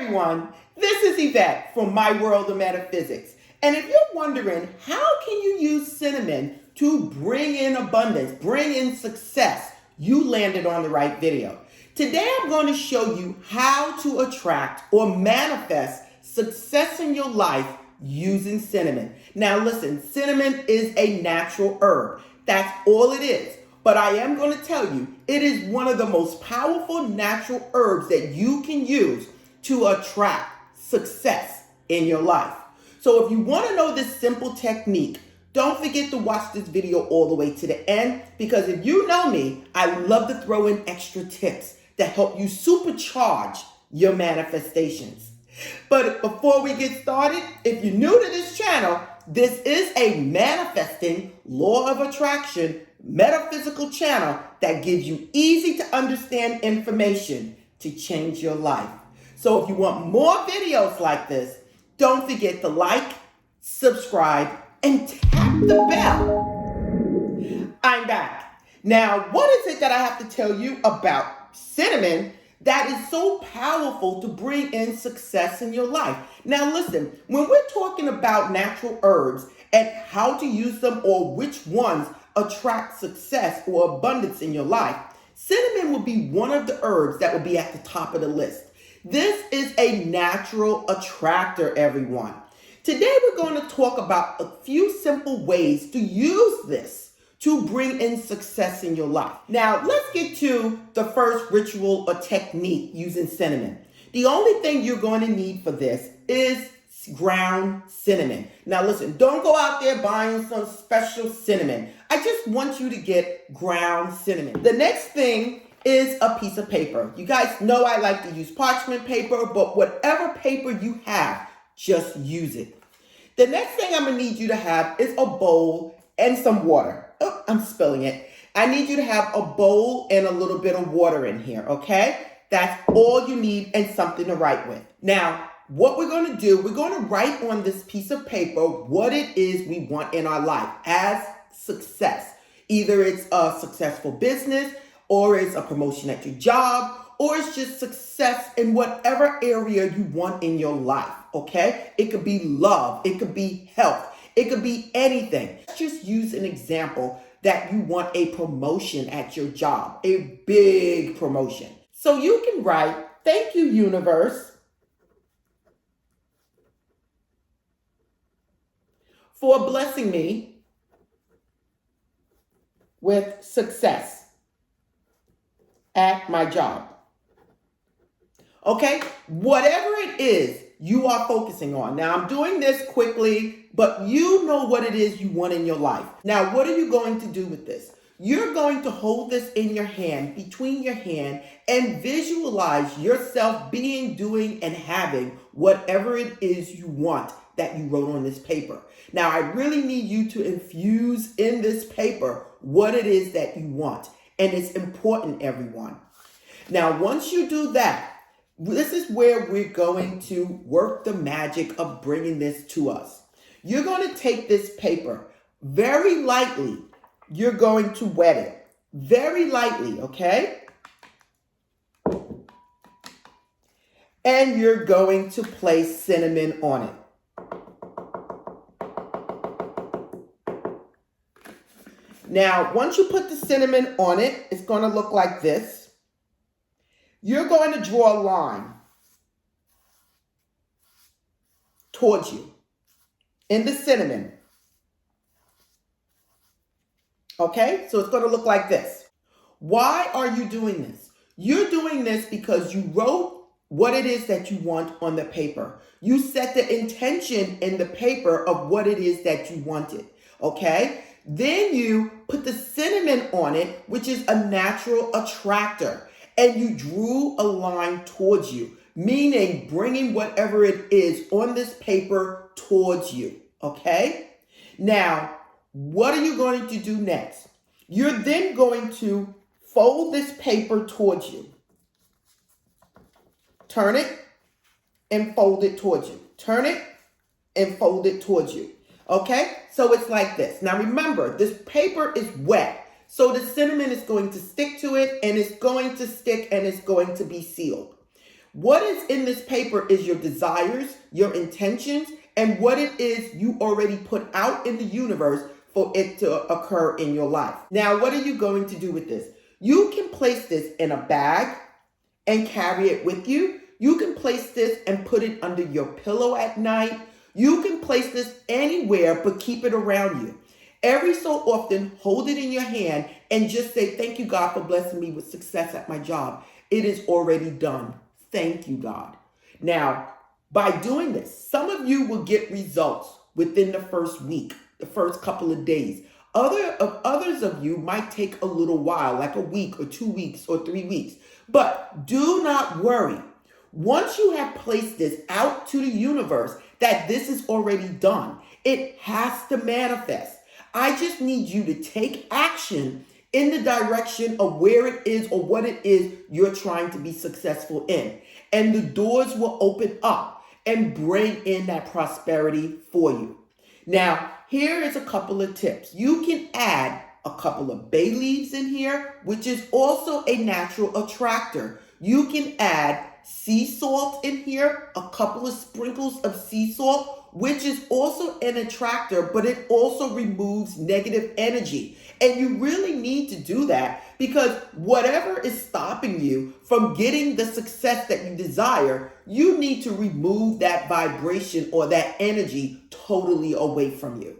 everyone, this is Yvette from My World of Metaphysics. And if you're wondering, how can you use cinnamon to bring in abundance, bring in success, you landed on the right video. Today I'm going to show you how to attract or manifest success in your life using cinnamon. Now listen, cinnamon is a natural herb. That's all it is. But I am going to tell you, it is one of the most powerful natural herbs that you can use to attract success in your life. So if you want to know this simple technique, don't forget to watch this video all the way to the end, because if you know me, I love to throw in extra tips that help you supercharge your manifestations. But before we get started, if you're new to this channel, this is a manifesting, law of attraction, metaphysical channel that gives you easy to understand information to change your life. So if you want more videos like this, don't forget to like, subscribe, and tap the bell. I'm back. Now, what is it that I have to tell you about cinnamon that is so powerful to bring in success in your life? Now listen, when we're talking about natural herbs and how to use them or which ones attract success or abundance in your life, cinnamon will be one of the herbs that will be at the top of the list. This is a natural attractor, everyone. Today we're going to talk about a few simple ways to use this to bring in success in your life. Now, let's get to the first ritual or technique using cinnamon. The only thing you're going to need for this is ground cinnamon. Now listen, don't go out there buying some special cinnamon. I just want you to get ground cinnamon. The next thing is a piece of paper. You guys know I like to use parchment paper, but whatever paper you have, just use it. The next thing I'm gonna need you to have is a bowl and some water. Oh, I'm spilling it. I need you to have a bowl and a little bit of water in here, okay? That's all you need and something to write with. Now, what we're going to do, we're going to write on this piece of paper what it is we want in our life as success. Either it's a successful business, or it's a promotion at your job, or it's just success in whatever area you want in your life, okay? It could be love, it could be health, it could be anything. Let's just use an example that you want a promotion at your job, a big promotion. So you can write, "Thank you, universe, for blessing me with success at my job." Okay? Whatever it is you are focusing on. Now, I'm doing this quickly, but you know what it is you want in your life. Now, what are you going to do with this? You're going to hold this in your hand, between your hand, and visualize yourself being, doing, and having whatever it is you want that you wrote on this paper. Now, I really need you to infuse in this paper what it is that you want. And it's important, everyone. Now, once you do that, this is where we're going to work the magic of bringing this to us. You're going to take this paper very lightly. You're going to wet it very lightly, okay? And you're going to place cinnamon on it. Now, once you put the cinnamon on it, it's going to look like this. You're going to draw a line towards you in the cinnamon. Okay, so it's going to look like this. Why are you doing this? You're doing this because you wrote what it is that you want on the paper. You set the intention in the paper of what it is that you wanted. Okay, then you put the cinnamon on it, which is a natural attractor. And you drew a line towards you, meaning bringing whatever it is on this paper towards you, okay? Now, what are you going to do next? You're then going to fold this paper towards you. Turn it and fold it towards you. Turn it and fold it towards you, okay? So it's like this. Now remember, this paper is wet. So the cinnamon is going to stick to it, and it's going to stick, and it's going to be sealed. What is in this paper is your desires, your intentions, and what it is you already put out in the universe for it to occur in your life. Now, what are you going to do with this? You can place this in a bag and carry it with you. You can place this and put it under your pillow at night. You can place this anywhere, but keep it around you. Every so often, hold it in your hand and just say, thank you, God, for blessing me with success at my job. It is already done. Thank you, God. Now, by doing this, some of you will get results within the first week, the first couple of days. Others of you might take a little while, like a week or 2 weeks or 3 weeks. But do not worry. Once you have placed this out to the universe, that this is already done, it has to manifest. I just need you to take action in the direction of where it is or what it is you're trying to be successful in. And the doors will open up and bring in that prosperity for you. Now, here is a couple of tips. You can add a couple of bay leaves in here, which is also a natural attractor. You can add sea salt in here, a couple of sprinkles of sea salt, which is also an attractor, but it also removes negative energy. And you really need to do that because whatever is stopping you from getting the success that you desire, you need to remove that vibration or that energy totally away from you.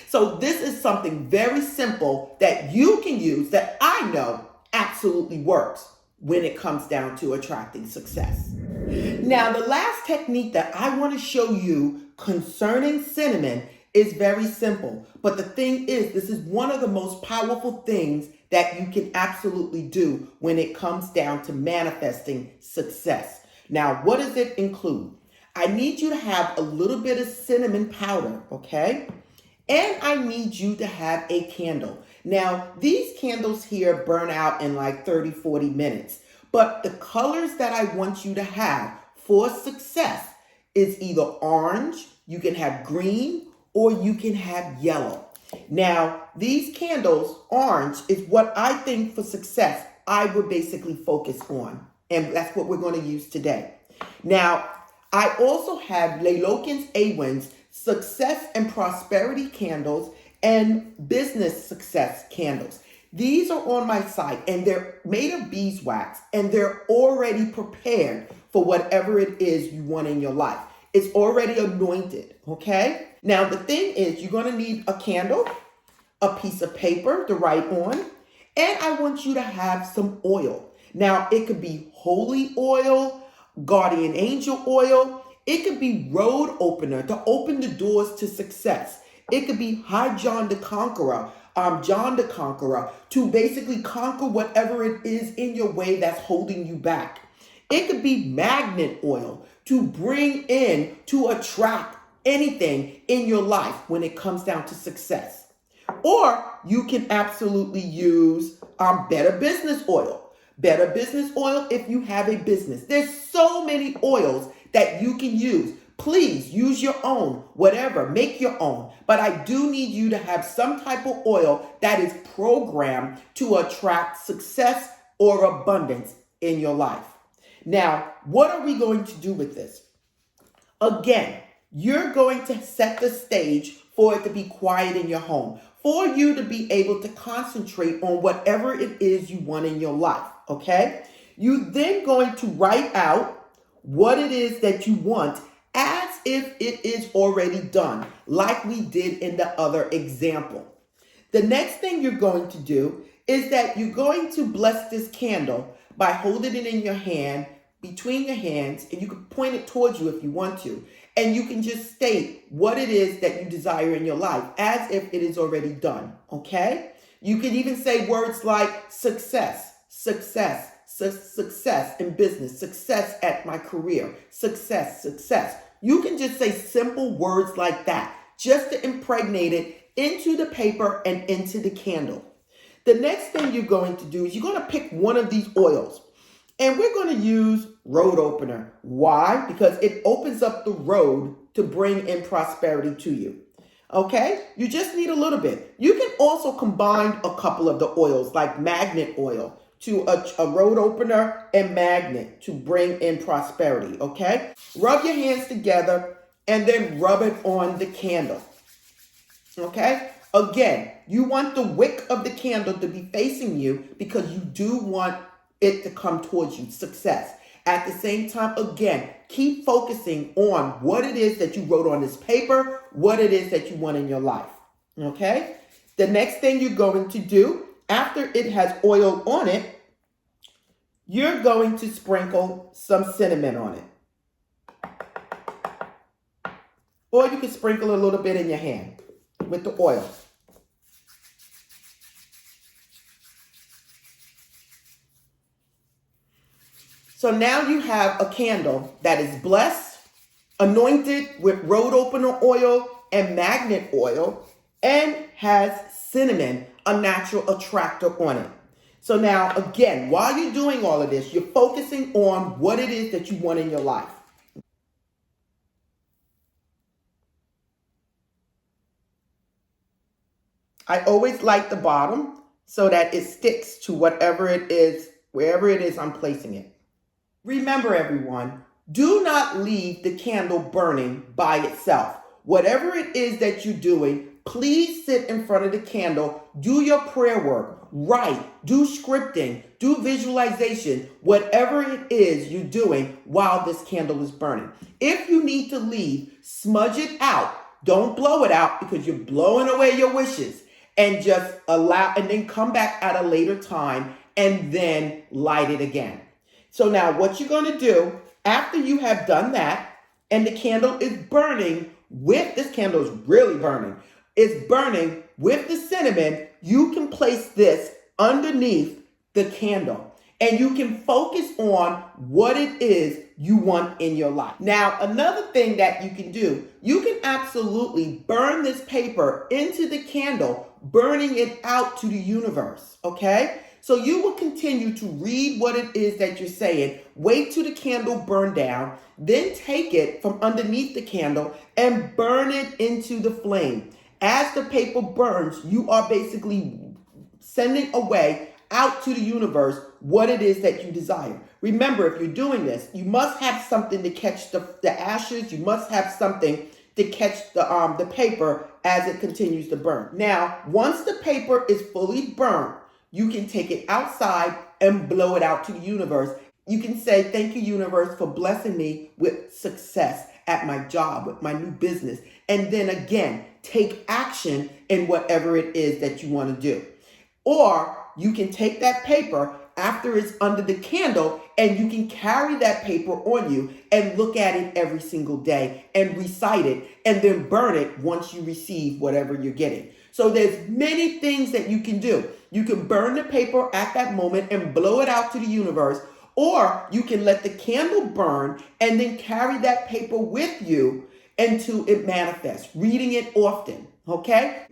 So this is something very simple that you can use that I know absolutely works when it comes down to attracting success. Now, the last technique that I want to show you concerning cinnamon is very simple. But the thing is, this is one of the most powerful things that you can absolutely do when it comes down to manifesting success. Now, what does it include? I need you to have a little bit of cinnamon powder, okay? And I need you to have a candle. Now, these candles here burn out in like 30, 40 minutes. But the colors that I want you to have for success is either orange, you can have green, or you can have yellow. Now, these candles, orange, is what I think for success I would basically focus on. And that's what we're going to use today. Now, I also have Lailoken's Awin's Success and Prosperity candles and Business Success candles. These are on my site and they're made of beeswax and they're already prepared for whatever it is you want in your life. It's already anointed, okay? Now, the thing is, you're going to need a candle, a piece of paper to write on, and I want you to have some oil. Now, it could be holy oil, guardian angel oil. It could be road opener to open the doors to success. It could be High John the Conqueror, John the Conqueror, to basically conquer whatever it is in your way that's holding you back. It could be magnet oil to bring in, to attract anything in your life when it comes down to success. Or you can absolutely use Better Business Oil. Better Business Oil if you have a business. There's so many oils that you can use. Please use your own, whatever, make your own. But I do need you to have some type of oil that is programmed to attract success or abundance in your life. Now, what are we going to do with this? Again, you're going to set the stage for it to be quiet in your home, for you to be able to concentrate on whatever it is you want in your life, okay? You're then going to write out what it is that you want as if it is already done, like we did in the other example. The next thing you're going to do is that you're going to bless this candle by holding it in your hand, between your hands, and you can point it towards you if you want to. And you can just state what it is that you desire in your life as if it is already done, okay? You can even say words like success, success, success in business, success at my career, success, success. You can just say simple words like that just to impregnate it into the paper and into the candle. The next thing you're going to do is you're going to pick one of these oils. And we're going to use road opener. Why? Because it opens up the road to bring in prosperity to you. Okay? You just need a little bit. You can also combine a couple of the oils like magnet oil to a road opener and magnet to bring in prosperity, okay? Rub your hands together and then rub it on the candle, okay? Again, you want the wick of the candle to be facing you because you do want it to come towards you, success. At the same time, again, keep focusing on what it is that you wrote on this paper, what it is that you want in your life, okay? The next thing you're going to do, after it has oil on it, you're going to sprinkle some cinnamon on it. Or you can sprinkle a little bit in your hand with the oil. So now you have a candle that is blessed, anointed with road opener oil and magnet oil, and has cinnamon, a natural attractor on it. So now, again, while you're doing all of this, you're focusing on what it is that you want in your life. I always light the bottom so that it sticks to whatever it is, wherever it is I'm placing it. Remember, everyone, do not leave the candle burning by itself. Whatever it is that you're doing, please sit in front of the candle, do your prayer work, write, do scripting, do visualization, whatever it is you're doing while this candle is burning. If you need to leave, smudge it out. Don't blow it out because you're blowing away your wishes, and just allow, and then come back at a later time and then light it again. So now what you're going to do after you have done that and the candle is burning with, this candle is really burning, it's burning with the cinnamon, you can place this underneath the candle and you can focus on what it is you want in your life. Now, another thing that you can do, you can absolutely burn this paper into the candle, burning it out to the universe, okay? So you will continue to read what it is that you're saying, wait till the candle burn down, then take it from underneath the candle and burn it into the flame. As the paper burns, you are basically sending away out to the universe what it is that you desire. Remember, if you're doing this, you must have something to catch the ashes. You must have something to catch the paper as it continues to burn. Now, once the paper is fully burnt, you can take it outside and blow it out to the universe. You can say, thank you, universe, for blessing me with success at my job, with my new business. And then again, take action in whatever it is that you want to do. Or you can take that paper after it's under the candle and you can carry that paper on you and look at it every single day and recite it and then burn it once you receive whatever you're getting. So there's many things that you can do. You can burn the paper at that moment and blow it out to the universe, or you can let the candle burn and then carry that paper with you until it manifests, reading it often, okay?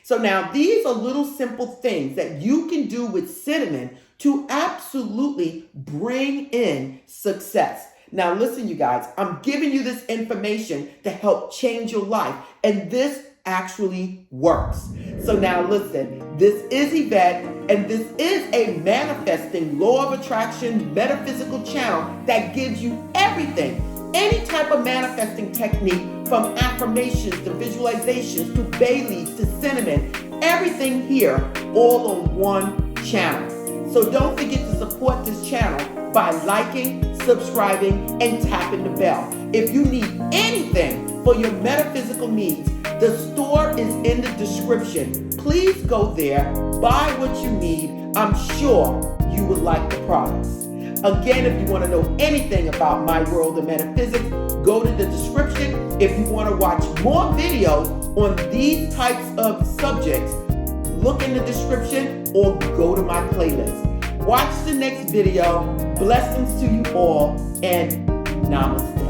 So now these are little simple things that you can do with cinnamon to absolutely bring in success. Now listen, you guys, I'm giving you this information to help change your life, and this actually works. So now listen, this is Yvette, and this is a manifesting law of attraction metaphysical channel that gives you everything, any type of manifesting technique, from affirmations to visualizations to bay leaves to cinnamon, everything here all on one channel. So don't forget to support this channel by liking, subscribing, and tapping the bell. If you need anything for your metaphysical needs, the store is in the description. Please go there, buy what you need. I'm sure you would like the products. Again, if you want to know anything about my world of metaphysics, go to the description. If you want to watch more videos on these types of subjects, look in the description or go to my playlist. Watch the next video. Blessings to you all, and namaste.